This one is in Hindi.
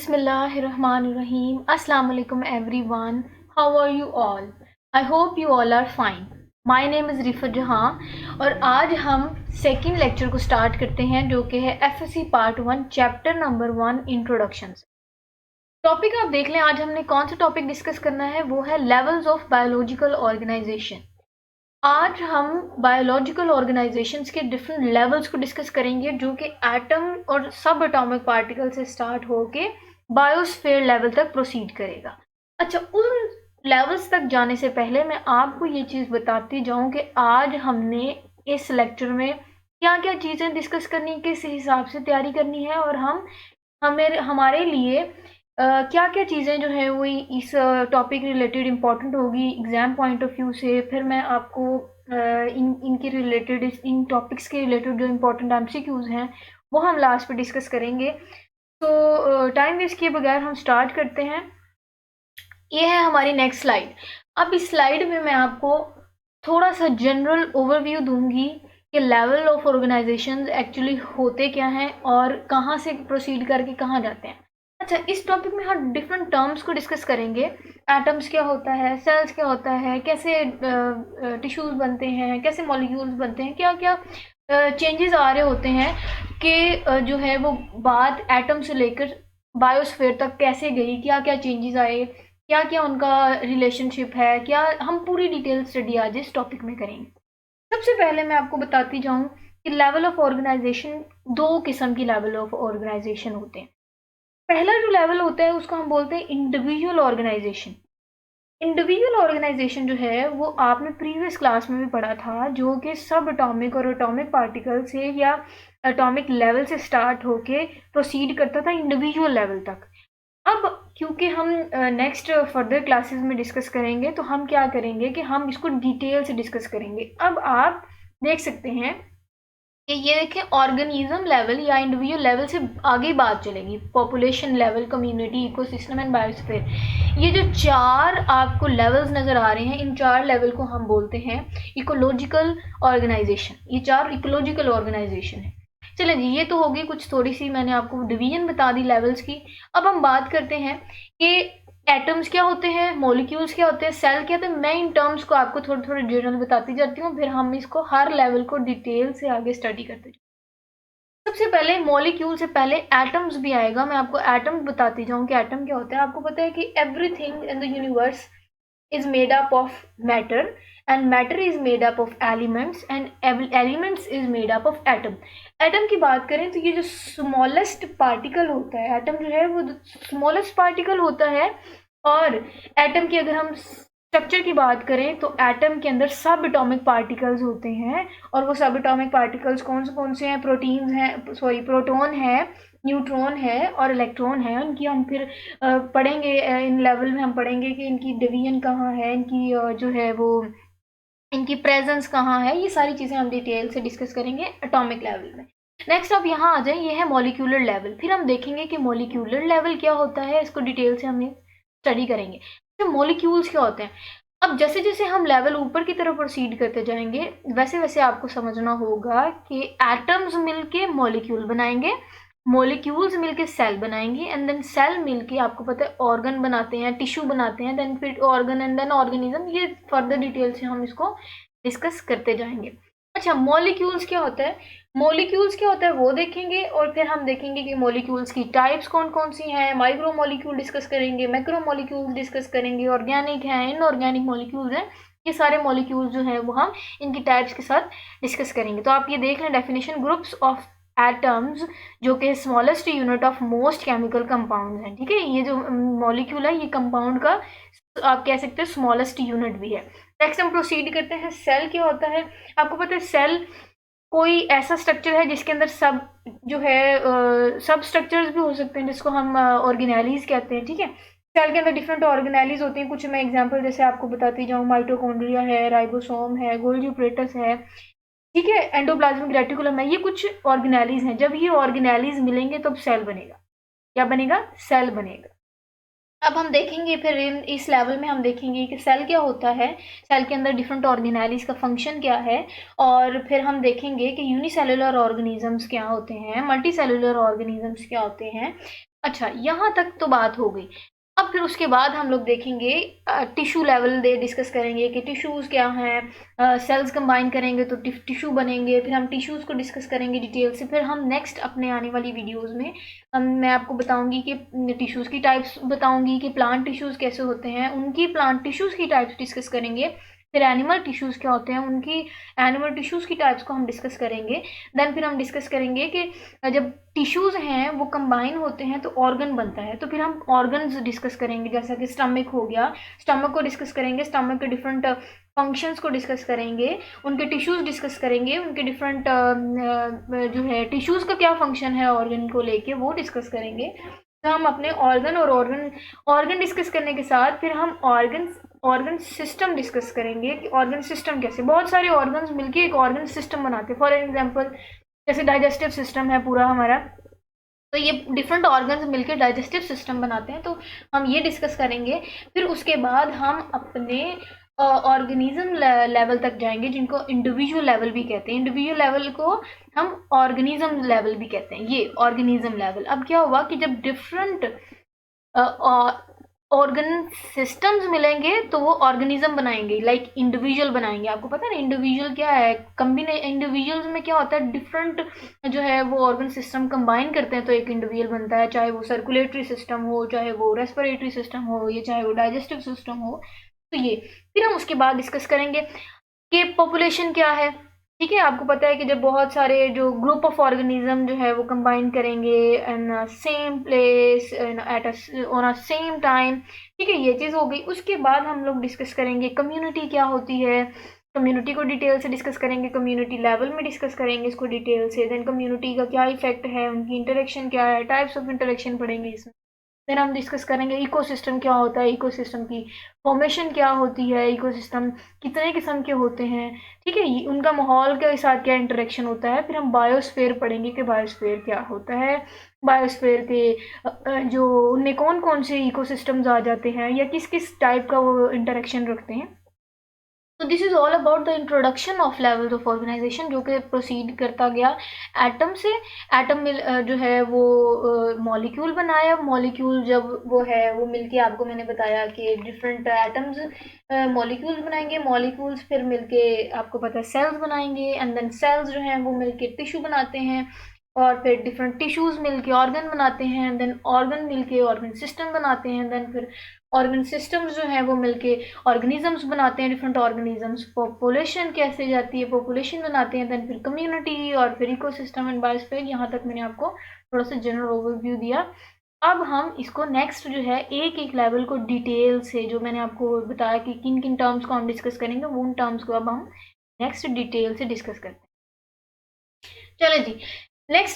Bismillahirrahmanirrahim. Assalamu alaikum everyone. How are you all? I hope you all are fine. My name is Rifat जहाँ और आज हम सेकेंड लेक्चर को स्टार्ट करते हैं जो कि है FSc part 1 chapter number 1 introduction. Topic आप देख लें, आज हमने कौन सा टॉपिक डिस्कस करना है, वो है लेवल्स ऑफ बायोलॉजिकल ऑर्गेनाइजेशन। आज हम बायोलॉजिकल ऑर्गेनाइजेशंस के डिफरेंट लेवल्स को डिस्कस करेंगे जो कि एटम और सब एटॉमिक पार्टिकल से स्टार्ट होके बायोस्फीयर लेवल तक प्रोसीड करेगा। अच्छा, उन लेवल्स तक जाने से पहले मैं आपको ये चीज़ बताती जाऊं कि आज हमने इस लेक्चर में क्या क्या चीज़ें डिस्कस करनी, किस हिसाब से तैयारी करनी है और हमारे लिए क्या क्या चीज़ें जो है वो इस टॉपिक रिलेटेड इम्पॉर्टेंट होगी एग्ज़ाम पॉइंट ऑफ व्यू से। फिर मैं आपको इनके रिलेटेड, इन टॉपिक्स के रिलेटेड जो इम्पोर्टेंट एमसीक्यूज़ हैं वो हम लास्ट पे डिस्कस करेंगे। तो टाइम वेस्ट किए बगैर हम स्टार्ट करते हैं। ये है हमारी नेक्स्ट स्लाइड। अब इस स्लाइड में मैं आपको थोड़ा सा जनरल ओवरव्यू दूंगी कि लेवल ऑफ ऑर्गेनाइजेशन एक्चुअली होते क्या हैं और कहाँ से प्रोसीड करके कहाँ जाते हैं। अच्छा, इस टॉपिक में हम डिफरेंट टर्म्स को डिस्कस करेंगे। एटम्स क्या होता है, सेल्स क्या होता है, कैसे टिश्यूज बनते हैं, कैसे मॉलिक्यूल्स बनते हैं, क्या क्या चेंजेस आ रहे होते हैं कि जो है वो बात एटम से लेकर बायोस्फीयर तक कैसे गई, क्या क्या चेंजेस आए, क्या क्या उनका रिलेशनशिप है, क्या हम पूरी डिटेल स्टडी आज इस टॉपिक में करेंगे। सबसे पहले मैं आपको बताती जाऊं कि लेवल ऑफ ऑर्गेनाइजेशन, दो किस्म की लेवल ऑफ ऑर्गेनाइजेशन होते हैं। पहला जो लेवल होता है उसको हम बोलते हैं इंडिविजुअल ऑर्गेनाइजेशन। इंडिविजुअल ऑर्गेनाइजेशन जो है वो आपने प्रीवियस क्लास में भी पढ़ा था, जो कि सब एटॉमिक और एटॉमिक पार्टिकल से या एटॉमिक लेवल से स्टार्ट होके प्रोसीड करता था इंडिविजुअल लेवल तक। अब क्योंकि हम नेक्स्ट फर्दर क्लासेस में डिस्कस करेंगे तो हम क्या करेंगे कि हम इसको डिटेल से डिस्कस करेंगे। अब आप देख सकते हैं कि ये देखें, ऑर्गेनिज्म लेवल या इंडिविजुअल लेवल से आगे बात चलेगी, population level, community, ecosystem and biosphere. ये जो चार आपको लेवल्स नज़र आ रहे हैं, इन चार लेवल को हम बोलते हैं इकोलॉजिकल ऑर्गेनाइजेशन। ये चार इकोलॉजिकल ऑर्गेनाइजेशन है। चलें जी, ये तो होगी कुछ थोड़ी सी मैंने आपको डिवीजन बता दी लेवल्स की। अब हम बात करते हैं कि एटम्स क्या होते हैं, मॉलिक्यूल्स क्या होते हैं, सेल क्या होते हैं। मैं इन टर्म्स को आपको थोड़े थोड़े जनरल बताती जाती हूँ, फिर हम इसको हर लेवल को डिटेल से आगे स्टडी करते जाएंगे। सबसे पहले मॉलिक्यूल से पहले एटम्स भी आएगा। मैं आपको एटम्स बताती जाऊँ कि एटम क्या होता है। आपको पता है कि everything in the universe is made up of matter and matter is made up of elements and elements is made up of atom। Atom की बात करें तो ये जो स्मॉलेस्ट पार्टिकल होता है, एटम जो है वो स्मॉलेस्ट पार्टिकल होता है। और एटम की अगर हम स्ट्रक्चर की बात करें तो एटम के अंदर सब एटॉमिक पार्टिकल्स होते हैं। और वो सब एटॉमिक पार्टिकल्स कौन से हैं, प्रोटीन्स हैं, सॉरी प्रोटॉन है, न्यूट्रॉन है और इलेक्ट्रॉन है। उनकी हम फिर पढ़ेंगे, इन लेवल में हम पढ़ेंगे कि इनकी डिवीजन कहाँ है, इनकी जो है वो इनकी प्रेजेंस कहाँ है। ये सारी चीज़ें हम डिटेल से डिस्कस करेंगे एटॉमिक लेवल में। नेक्स्ट अब यहाँ आ जाए, ये है मॉलिक्यूलर लेवल। फिर हम देखेंगे कि मॉलिक्यूलर लेवल क्या होता है, इसको डिटेल से हम स्टडी करेंगे। तो मॉलिक्यूल्स क्या होते हैं। अब जैसे जैसे हम लेवल ऊपर की तरफ प्रोसीड करते जाएंगे वैसे वैसे आपको समझना होगा कि एटम्स मिलके मॉलिक्यूल बनाएंगे, मॉलिक्यूल्स मिलके सेल बनाएंगे एंड देन सेल मिलके आपको पता है ऑर्गन बनाते हैं, टिश्यू बनाते हैं, देन फिर ऑर्गन एंड देन ऑर्गेनिज्म। ये फर्दर डिटेल से हम इसको डिस्कस करते जाएंगे। अच्छा, मॉलिक्यूल्स क्या होता है, मॉलिक्यूल्स क्या होता है वो देखेंगे और फिर हम देखेंगे कि मॉलिक्यूल्स की टाइप्स कौन कौन सी हैं। माइक्रो मॉलिक्यूल डिस्कस करेंगे, मैक्रो मॉलिक्यूल्स डिस्कस करेंगे, ऑर्गेनिक हैं, इनऑर्गेनिक मॉलिक्यूल्स हैं। ये सारे मॉलिक्यूल्स जो हैं वो हम इनकी टाइप्स के साथ डिस्कस करेंगे। तो आप ये देख लें डेफिनेशन, ग्रुप्स ऑफ एटम्स जो कि smallest unit of most chemical compound हैं। ठीक है, ये जो मॉलिक्यूल है ये कंपाउंड का आप कह सकते हैं स्मॉलेस्ट यूनिट भी है। नेक्स्ट हम प्रोसीड करते हैं, सेल क्या होता है। आपको पता है सेल कोई ऐसा स्ट्रक्चर है जिसके अंदर सब जो है सब स्ट्रक्चर्स भी हो सकते हैं जिसको हम ऑर्गेनेलीज कहते हैं। ठीक है, सेल के अंदर डिफरेंट ऑर्गेनेलीज होती हैं। कुछ मैं एग्जांपल जैसे आपको बताती जाऊँ, माइटोकॉन्ड्रिया है, राइबोसोम है, गोल्गी एपरेटस है, ठीक है, एंडोप्लाज्मिक रेटिकुलम है। ये कुछ ऑर्गेनेलीज हैं। जब ये ऑर्गेनेलीज मिलेंगे तब सेल बनेगा। क्या बनेगा, सेल बनेगा। अब हम देखेंगे फिर इस लेवल में हम देखेंगे कि सेल क्या होता है, सेल के अंदर डिफरेंट ऑर्गेनेलीज का फंक्शन क्या है, और फिर हम देखेंगे कि यूनिसेलुलर ऑर्गेनिजम्स क्या होते हैं, मल्टी सेलुलर ऑर्गेनिजम्स क्या होते हैं। अच्छा, यहाँ तक तो बात हो गई। अब फिर उसके बाद हम लोग देखेंगे टिश्यू लेवल दे डिस्कस करेंगे कि टिश्यूज़ क्या हैं, सेल्स कंबाइन करेंगे तो टिश्यू बनेंगे, फिर हम टिश्यूज़ को डिस्कस करेंगे डिटेल से। फिर हम नेक्स्ट अपने आने वाली वीडियोज़ में मैं आपको बताऊंगी कि टिश्यूज़ की टाइप्स बताऊंगी कि प्लांट टिश्यूज़ कैसे होते हैं, उनकी प्लांट टिश्यूज़ की टाइप्स डिस्कस करेंगे। फिर एनिमल टिश्यूज़ क्या होते हैं, उनकी एनिमल टिश्यूज़ की टाइप्स को हम डिस्कस करेंगे। देन फिर हम डिस्कस करेंगे कि जब टिश्यूज़ हैं वो कंबाइन होते हैं तो ऑर्गन बनता है, तो फिर हम ऑर्गन्स डिस्कस करेंगे, जैसा कि स्टमक हो गया, स्टमक को डिस्कस करेंगे, स्टमक के डिफरेंट फंक्शंस को डिस्कस करेंगे, उनके टिश्यूज़ डिस्कस करेंगे, उनके डिफरेंट जो है टिश्यूज़ का क्या फंक्शन है ऑर्गन को लेके वो डिस्कस करेंगे। तो हम अपने ऑर्गन और ऑर्गन ऑर्गन डिस्कस करने के साथ फिर हम ऑर्गन सिस्टम डिस्कस करेंगे कि ऑर्गन सिस्टम कैसे, बहुत सारे ऑर्गन्स मिलके एक ऑर्गन सिस्टम बनाते हैं। फॉर एग्जांपल जैसे डाइजेस्टिव सिस्टम है पूरा हमारा, तो ये डिफरेंट ऑर्गन्स मिलकर डाइजेस्टिव सिस्टम बनाते हैं, तो हम ये डिस्कस करेंगे। फिर उसके बाद हम अपने ऑर्गेनिज्म लेवल तक जाएंगे, जिनको इंडिविजुअल लेवल भी कहते हैं। इंडिविजुअल लेवल को हम ऑर्गेनिज्म लेवल भी कहते हैं। ये ऑर्गेनिज्म लेवल, अब क्या हुआ कि जब डिफरेंट ऑर्गन सिस्टम्स मिलेंगे तो वो ऑर्गेनिज्म बनाएंगे, लाइक इंडिविजुअल बनाएंगे। आपको पता है ना इंडिविजुअल क्या है, इंडिविजुअल्स में क्या होता है, डिफरेंट जो है वो ऑर्गन सिस्टम कंबाइन करते हैं तो एक इंडिविजुअल बनता है, चाहे वो सर्कुलेटरी सिस्टम हो, चाहे वो रेस्पिरेटरी सिस्टम हो, या चाहे वो डाइजेस्टिव सिस्टम हो। तो ये फिर हम उसके बाद डिस्कस करेंगे कि पॉपुलेशन क्या है। ठीक है, आपको पता है कि जब बहुत सारे जो ग्रुप ऑफ ऑर्गेनिज्म जो है वो कंबाइन करेंगे in same place at on a same time, ठीक है, ये चीज़ हो गई। उसके बाद हम लोग डिस्कस करेंगे कम्युनिटी क्या होती है, कम्युनिटी को डिटेल से डिस्कस करेंगे, कम्युनिटी लेवल में डिस्कस करेंगे इसको डिटेल से। देन कम्युनिटी का क्या इफेक्ट है, उनकी इंटरेक्शन क्या है, टाइप्स ऑफ इंटरेक्शन पढ़ेंगे इसमें। देन हम डिस्कस करेंगे इकोसिस्टम क्या होता है, इकोसिस्टम की फॉर्मेशन क्या होती है, इकोसिस्टम कितने किस्म के होते हैं, ठीक है, उनका माहौल के साथ क्या इंटरेक्शन होता है। फिर हम बायोस्फीयर पढ़ेंगे कि बायोस्फीयर क्या होता है, बायोस्फीयर के जो उनमें कौन कौन से इकोसिस्टम्स आ जाते हैं या किस किस टाइप का वो इंटरेक्शन रखते हैं। तो this is all about the introduction of levels of organisation, जो कि प्रोसीड करता गया एटम से। एटम मिल जो है वो मॉलिक्यूल बनाया, मॉलिक्यूल जब वो है वो मिलके, आपको मैंने बताया कि डिफरेंट एटम्स मॉलिक्यूल्स बनाएंगे, मॉलिक्यूल्स फिर मिलके आपको पता है सेल्स बनाएंगे, एंड देन सेल्स जो हैं वो मिलके टिश्यू बनाते हैं, और फिर डिफरेंट टिश्यूज मिलके ऑर्गन बनाते हैं, देन ऑर्गन मिलके ऑर्गन सिस्टम बनाते हैं, देन फिर ऑर्गन सिस्टम्स जो हैं वो मिलके ऑर्गेनिजम्स बनाते हैं, डिफरेंट ऑर्गेनिजम्स। पॉपुलेशन कैसे जाती है, पॉपुलेशन बनाते हैं, देन फिर कम्युनिटी, और फिर इकोसिस्टम एंड बायोस्फीयर। यहाँ तक मैंने आपको थोड़ा सा जनरल ओवरव्यू दिया। अब हम इसको नेक्स्ट जो है एक एक लेवल को डिटेल से, जो मैंने आपको बताया कि किन किन टर्म्स को हम डिस्कस करेंगे, वो उन टर्म्स को अब हम नेक्स्ट डिटेल से डिस्कस करते हैं। चलो जी, नेक्स्ट